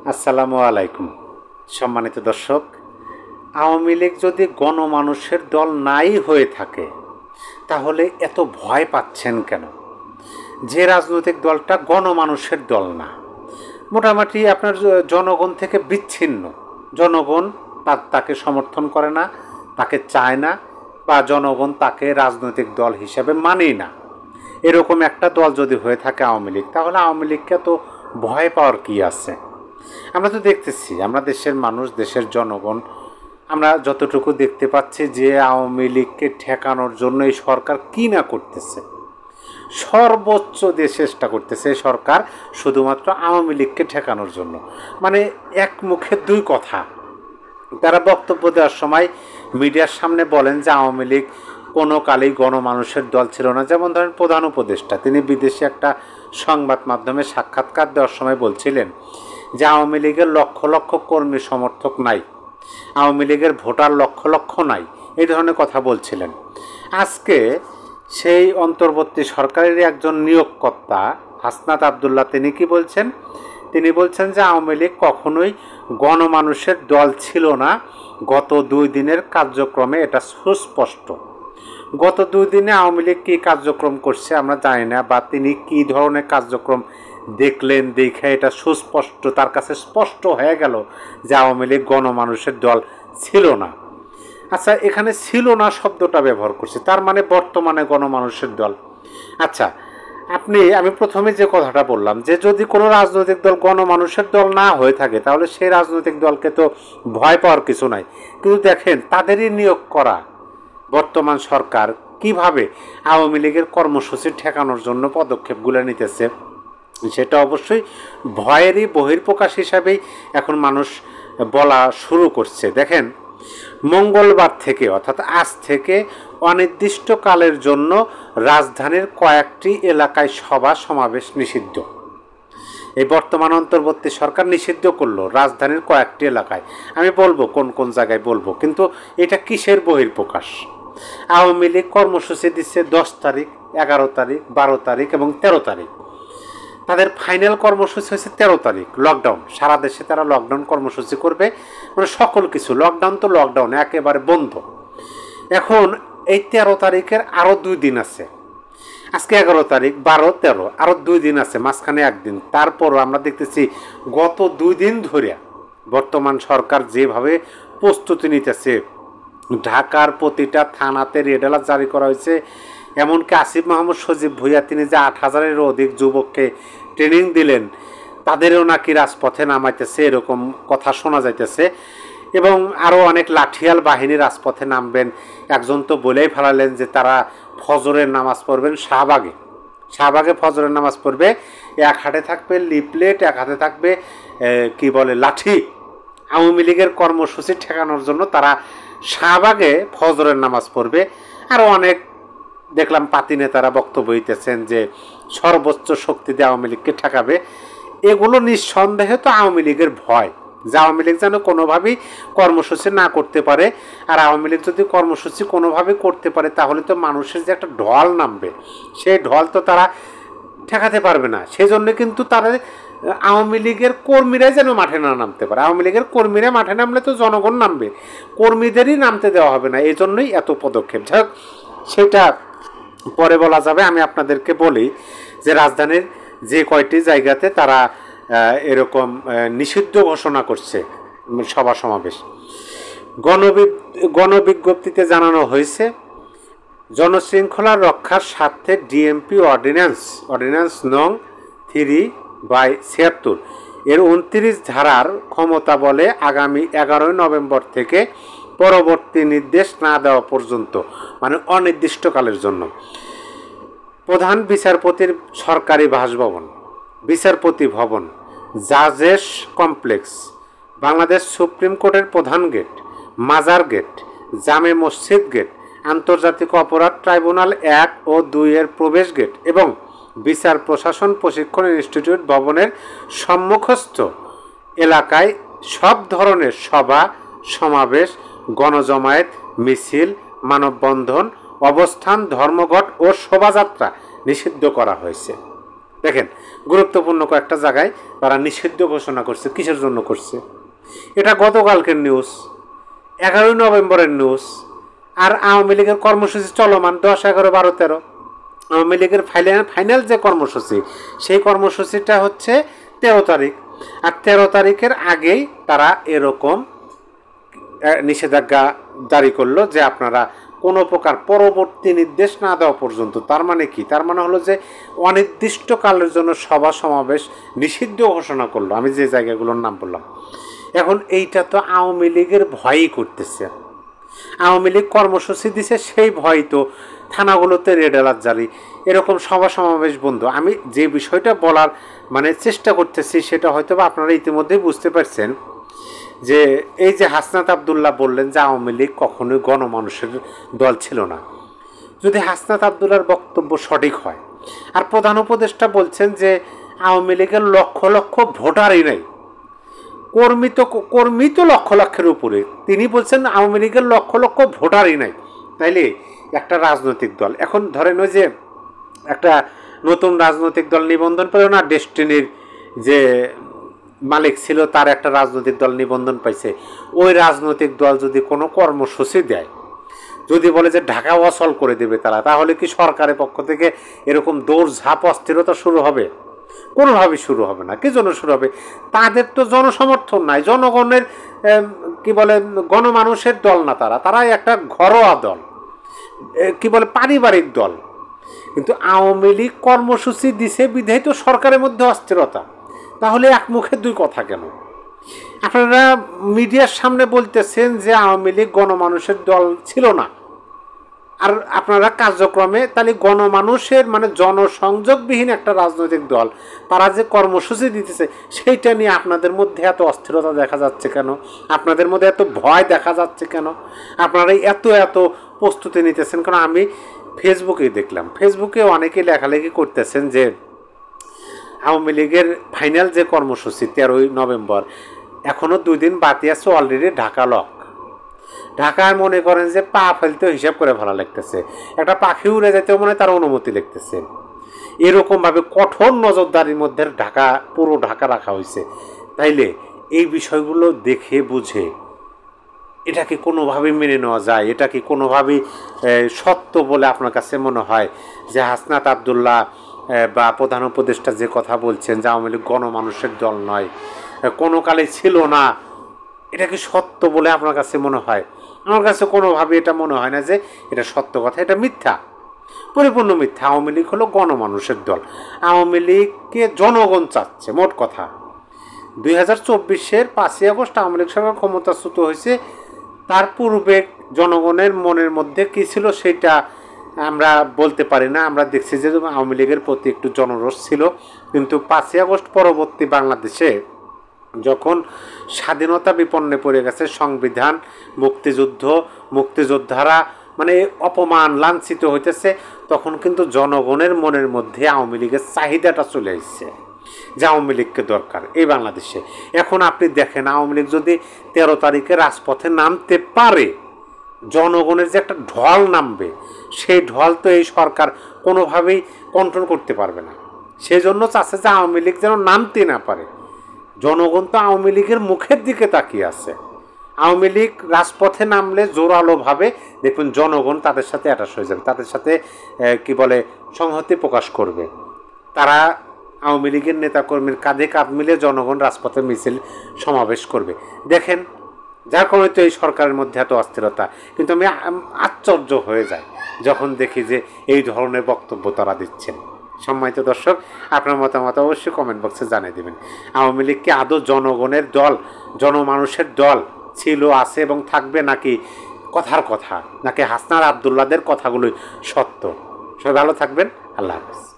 আসসালামু আলাইকুম। সম্মানিত দর্শক, আওয়ামী লীগ যদি গণমানুষের দল নাই হয়ে থাকে তাহলে এত ভয় পাচ্ছেন কেন? যে রাজনৈতিক দলটা গণমানুষের দল না, মোটামুটি আপনার জনগণ থেকে বিচ্ছিন্ন, জনগণ তাকে সমর্থন করে না, তাকে চায় না, বা জনগণ তাকে রাজনৈতিক দল হিসেবে মানেই না, এরকম একটা দল যদি হয়ে থাকে আওয়ামী লীগ, তাহলে আওয়ামী লীগকে তো ভয় পাওয়ার কি আছে? আমরা তো দেখতেছি, আমরা দেশের মানুষ, দেশের জনগণ, আমরা যতটুকু দেখতে পাচ্ছি যে আওয়ামী লীগকে ঠেকানোর জন্য এই সরকার কী না করতেছে, সর্বোচ্চ দিয়ে চেষ্টা করতেছে সরকার শুধুমাত্র আওয়ামী লীগকে ঠেকানোর জন্য। মানে এক মুখে দুই কথা। তারা বক্তব্য দেওয়ার সময় মিডিয়ার সামনে বলেন যে আওয়ামী লীগ কোনো কালেই গণমানুষের দল ছিল না। যেমন ধরেন প্রধান উপদেষ্টা, তিনি বিদেশে একটা সংবাদ মাধ্যমে সাক্ষাৎকার দেওয়ার সময় বলছিলেন যে আওয়ামী লীগের লক্ষ লক্ষ কর্মী সমর্থক নাই, আওয়ামী লীগের ভোটার লক্ষ লক্ষ নাই, এই ধরনের কথা বলছিলেন। আজকে সেই অন্তর্বর্তী সরকারেরই একজন নিয়োগকর্তা হাসনাত আবদুল্লাহ, তিনি কি বলছেন? তিনি বলছেন যে আওয়ামী লীগ কখনোই গণমানুষের দল ছিল না। গত 2 দিনের কার্যক্রমে এটা সুস্পষ্ট। গত 2 দিনে আওয়ামী লীগ কী কার্যক্রম করছে আমরা জানি না, বা তিনি কী ধরনের কার্যক্রম দেখলেন, দেখে এটা সুস্পষ্ট, তার কাছে স্পষ্ট হয়ে গেল যে আওয়ামী লীগ গণমানুষের দল ছিল না। আচ্ছা, এখানে ছিল না শব্দটা ব্যবহার করছে, তার মানে বর্তমানে গণমানুষের দল। আচ্ছা, আমি প্রথমে যে কথাটা বললাম যে যদি কোনো রাজনৈতিক দল গণমানুষের দল না হয়ে থাকে তাহলে সেই রাজনৈতিক দলকে তো ভয় পাওয়ার কিছু নাই। কিন্তু দেখেন, তাদেরই নিয়োগ করা বর্তমান সরকার কিভাবে আওয়ামী লীগের কর্মসূচি ঠেকানোর জন্য পদক্ষেপগুলো নিতেছে, সেটা অবশ্যই ভয়েরই বহিঃপ্রকাশ হিসাবেই এখন মানুষ বলা শুরু করছে। দেখেন, মঙ্গলবার থেকে অর্থাৎ আজ থেকে অনির্দিষ্টকালের জন্য রাজধানীর কয়েকটি এলাকায় সভা সমাবেশ নিষিদ্ধ। এই বর্তমান অন্তর্বর্তী সরকার নিষিদ্ধ করলো রাজধানীর কয়েকটি এলাকায়। আমি বলবো কোন কোন জায়গায় বলবো, কিন্তু এটা কিসের বহিঃপ্রকাশ? আওয়ামী লীগ কর্মসূচি দিচ্ছে 10 তারিখ, 11 তারিখ, 12 তারিখ এবং 13 তারিখ। তাদের ফাইনাল কর্মসূচি হয়েছে 13 তারিখ, লকডাউন। সারা দেশে তারা লকডাউন কর্মসূচি করবে, মানে সকল কিছু লকডাউন, তো লকডাউন একেবারে বন্ধ। এখন এই 13 তারিখের আরও 2 দিন আছে, আজকে 11 তারিখ, 12, 13, আরও 2 দিন আছে, মাঝখানে একদিন। তারপরও আমরা দেখতেছি গত 2 দিন ধরে বর্তমান সরকার যেভাবে প্রস্তুতি নিতেছে, ঢাকার প্রতিটা থানাতে রেড অ্যালার্ট জারি করা হয়েছে। এমনকি আসিফ মাহমুদ সজীব ভুঁইয়া, তিনি যে 8,000-এরও অধিক যুবককে ট্রেনিং দিলেন, তাদেরও নাকি রাজপথে নামাইতেছে, এরকম কথা শোনা যাইতেছে। এবং আরও অনেক লাঠিয়াল বাহিনী রাজপথে নামবেন। একজন তো বলেই ফেলালেন যে তারা ফজরের নামাজ পড়বেন শাহবাগে ফজরের নামাজ পড়বে। এক হাতে থাকবে লিফলেট, এক হাতে থাকবে লাঠি। আওয়ামী লীগের কর্মসূচি ঠেকানোর জন্য তারা শাহবাগে ফজরের নামাজ পড়বে। আরও অনেক দেখলাম পাতি নেতারা বক্তব্য দিতেছেন যে সর্বোচ্চ শক্তি দিয়ে আওয়ামী লীগকে ঠেকাবে। এগুলো নিঃসন্দেহে তো আওয়ামী লীগের ভয়, যে আওয়ামী লীগ যেন কোনোভাবেই কর্মসূচি না করতে পারে। আর আওয়ামী লীগ যদি কর্মসূচি কোনোভাবে করতে পারে তাহলে তো মানুষের যে একটা ঢল নামবে, সেই ঢল তো তারা ঠেকাতে পারবে না। সেই জন্য কিন্তু তারা আওয়ামী লীগের কর্মীরাই যেন মাঠে না নামতে পারে। আওয়ামী লীগের কর্মীরা মাঠে নামলে তো জনগণ নামবে, কর্মীদেরই নামতে দেওয়া হবে না। এই জন্যই এত পদক্ষেপ। যাই হোক, সেটা পরে বলা যাবে। আমি আপনাদেরকে বলি যে রাজধানীর যে কয়টি জায়গাতে তারা এরকম নিষিদ্ধ ঘোষণা করছে সভা সমাবেশ। গণবিজ্ঞপ্তিতে জানানো হয়েছে, জনশৃঙ্খলা রক্ষার স্বার্থে ডিএমপি অর্ডিন্যান্স নং 3/76 এর 29 ধারার ক্ষমতা বলে আগামী 11 নভেম্বর থেকে পরবর্তী নির্দেশ না দেওয়া পর্যন্ত, মানে অনির্দিষ্টকালের জন্য, প্রধান বিচারপতির সরকারি বাসভবন, বিচারপতি ভবন, জাজেস কমপ্লেক্স, বাংলাদেশ সুপ্রিম কোর্টের প্রধান গেট, মাজার গেট, জামে মসজিদ গেট, আন্তর্জাতিক অপরাধ ট্রাইব্যুনাল 1 ও 2 এর প্রবেশ গেট এবং বিচার প্রশাসন প্রশিক্ষণ ইনস্টিটিউট ভবনের সম্মুখস্থ এলাকায় সব ধরনের সভা সমাবেশ, গণজমায়েত, মিছিল, মানববন্ধন, অবস্থান, ধর্মঘট ও শোভাযাত্রা নিষিদ্ধ করা হয়েছে। দেখেন, গুরুত্বপূর্ণ কয়েকটা জায়গায় তারা নিষিদ্ধ ঘোষণা করছে। কিসের জন্য করছে? এটা গতকালকের নিউজ, 11 নভেম্বরের নিউজ। আর আওয়ামী লীগের কর্মসূচি চলমান 10, 11, 12, 13। আওয়ামী লীগের ফাইনাল যে কর্মসূচি, সেই কর্মসূচিটা হচ্ছে 13 তারিখ। আর 13 তারিখের আগেই তারা এরকম নিষেধাজ্ঞা জারি করলো যে আপনারা কোনো প্রকার পরবর্তী নির্দেশ না দেওয়া পর্যন্ত। তার মানে কি? তার মানে হলো যে অনির্দিষ্টকালের জন্য সভা সমাবেশ নিষিদ্ধ ঘোষণা করলো। আমি যে জায়গাগুলোর নাম বললাম। এখন এইটা তো আওয়ামী লীগের ভয়ই করতেছে। আওয়ামী লীগ কর্মসূচি দিছে, সেই ভয় তো থানাগুলোতে রেড অ্যালার্ট জারি, এরকম সভা সমাবেশ বন্ধ। আমি যে বিষয়টা বলার চেষ্টা করতেছি সেটা হয়তো বা আপনারা ইতিমধ্যেই বুঝতে পারছেন যে এই যে হাসনাত আবদুল্লাহ বললেন যে আওয়ামী লীগ কখনোই গণমানুষের দল ছিল না। যদি হাসনাত আবদুল্লাহর বক্তব্য সঠিক হয়, আর প্রধান উপদেষ্টা বলছেন যে আওয়ামী লীগের লক্ষ লক্ষ ভোটারই নেই, কর্মী তো লক্ষ লক্ষের উপরে, তিনি বলছেন আওয়ামী লীগের লক্ষ লক্ষ ভোটারই নাই, তাইলে একটা রাজনৈতিক দল, এখন ধরেন ওই যে একটা নতুন রাজনৈতিক দল নিবন্ধন পেল না, ডেস্টিনির যে মালিক ছিল তার একটা রাজনৈতিক দল নিবন্ধন পাইছে, ওই রাজনৈতিক দল যদি কোনো কর্মসূচি দেয়, যদি বলে যে ঢাকা অচল করে দেবে তারা, তাহলে কি সরকারের পক্ষ থেকে এরকম দৌড়ঝাঁপ অস্থিরতা শুরু হবে? কোনোভাবেই শুরু হবে না। কি জন্য শুরু হবে? তাদের তো জনসমর্থন নাই, জনগণের কি বলে গণমানুষের দল না তারা, তারাই একটা ঘরোয়া দল, কি বলে পারিবারিক দল। কিন্তু আওয়ামী লীগ কর্মসূচি দিছে বিধায় তো সরকারের মধ্যে অস্থিরতা। তাহলে এক মুখে দুই কথা কেন? আপনারা মিডিয়ার সামনে বলতেছেন যে আওয়ামী লীগ গণমানুষের দল ছিল না, আর আপনারা কার্যক্রমে তাহলে গণমানুষের জনসংযোগবিহীন একটা রাজনৈতিক দল, তারা যে কর্মসূচি দিতেছে সেইটা নিয়ে আপনাদের মধ্যে এত অস্থিরতা দেখা যাচ্ছে কেন? আপনাদের মধ্যে এত ভয় দেখা যাচ্ছে কেন? আপনারা এত প্রস্তুতি নিতেছেন কেন? আমি ফেসবুকেই দেখলাম, ফেসবুকে অনেকে লেখালেখি করতেছেন যে আওয়ামী লীগের ফাইনাল যে কর্মসূচি 13 নভেম্বর, এখনও 2 দিন বাকি আছে, অলরেডি ঢাকা লক। ঢাকায় মনে করেন যে পা ফেলতে হিসাব করে ভালো লাগতেছে, একটা পাখি উড়ে যেতেও মনে তার অনুমতি লিখতেছে। এরকমভাবে কঠোর নজরদারির মধ্যে পুরো ঢাকা রাখা হয়েছে। তাইলে এই বিষয়গুলো দেখে বুঝে এটা কি কোনোভাবেই মেনে নেওয়া যায়? এটা কি কোনোভাবেই সত্য বলে আপনার কাছে মনে হয় যে হাসনাত আবদুল্লাহ বা প্রধান উপদেষ্টা যে কথা বলছেন যে আওয়ামী লীগ গণমানুষের দল নয়, কোনো কালে ছিল না, এটা কি সত্য বলে আপনার কাছে মনে হয়? আমার কাছে কোনোভাবে এটা মনে হয় না যে এটা সত্য কথা, এটা মিথ্যা, পরিপূর্ণ মিথ্যা। আওয়ামী লীগ হলো গণমানুষের দল, আওয়ামী লীগকে জনগণ চাচ্ছে। মোট কথা 2024-এর 5ই আগস্ট আওয়ামী লীগ সরকার ক্ষমতাচ্যুত হয়েছে, তার পূর্বে জনগণের মনের মধ্যে কী ছিল সেটা আমরা বলতে পারি না। আমরা দেখছি যে আওয়ামী লীগের প্রতি একটু জনরোষ ছিল, কিন্তু 5ই আগস্ট পরবর্তী বাংলাদেশে যখন স্বাধীনতা বিপন্নে পড়ে গেছে, সংবিধান, মুক্তিযোদ্ধারা অপমান লাঞ্ছিত হইতেছে, তখন কিন্তু জনগণের মনের মধ্যে আওয়ামী লীগের চাহিদাটা চলে আসছে যে আওয়ামী লীগকে দরকার এই বাংলাদেশে। এখন আপনি দেখেন আওয়ামী লীগ যদি 13 তারিখে রাজপথে নামতে পারে, জনগণের যে একটা ঢল নামবে, সেই ঢল তো এই সরকার কোনোভাবেই কন্ট্রোল করতে পারবে না। সেই জন্য চাচ্ছে যে আওয়ামী লীগ যেন নামতে না পারে। জনগণ তো আওয়ামী লীগের মুখের দিকে তাকিয়ে আছে। আওয়ামী লীগ রাজপথে নামলে জোরালোভাবে দেখুন জনগণ তাদের সাথে অ্যাটাচ হয়ে যাবে, তাদের সাথে কি বলে সংহতি প্রকাশ করবে। তারা আওয়ামী লীগের নেতাকর্মীর কাঁধে কাঁধ মিলে জনগণ রাজপথে মিছিল সমাবেশ করবে। দেখেন, যার কারণে তো এই সরকারের মধ্যে এত অস্থিরতা। কিন্তু আমি আশ্চর্য হয়ে যাই যখন দেখি যে এই ধরনের বক্তব্য তারা দিচ্ছেন। সম্মানিত দর্শক, আপনার মতামত অবশ্যই কমেন্ট বক্সে জানিয়ে দেবেন। আওয়ামী লীগ কি আদৌ জনগণের দল, জনমানুষের দল ছিল, আছে এবং থাকবে, নাকি কথার কথা, নাকি হাসনাত আবদুল্লাহদের কথাগুলোই সত্য? সবাই ভালো থাকবেন। আল্লাহ হাফেজ।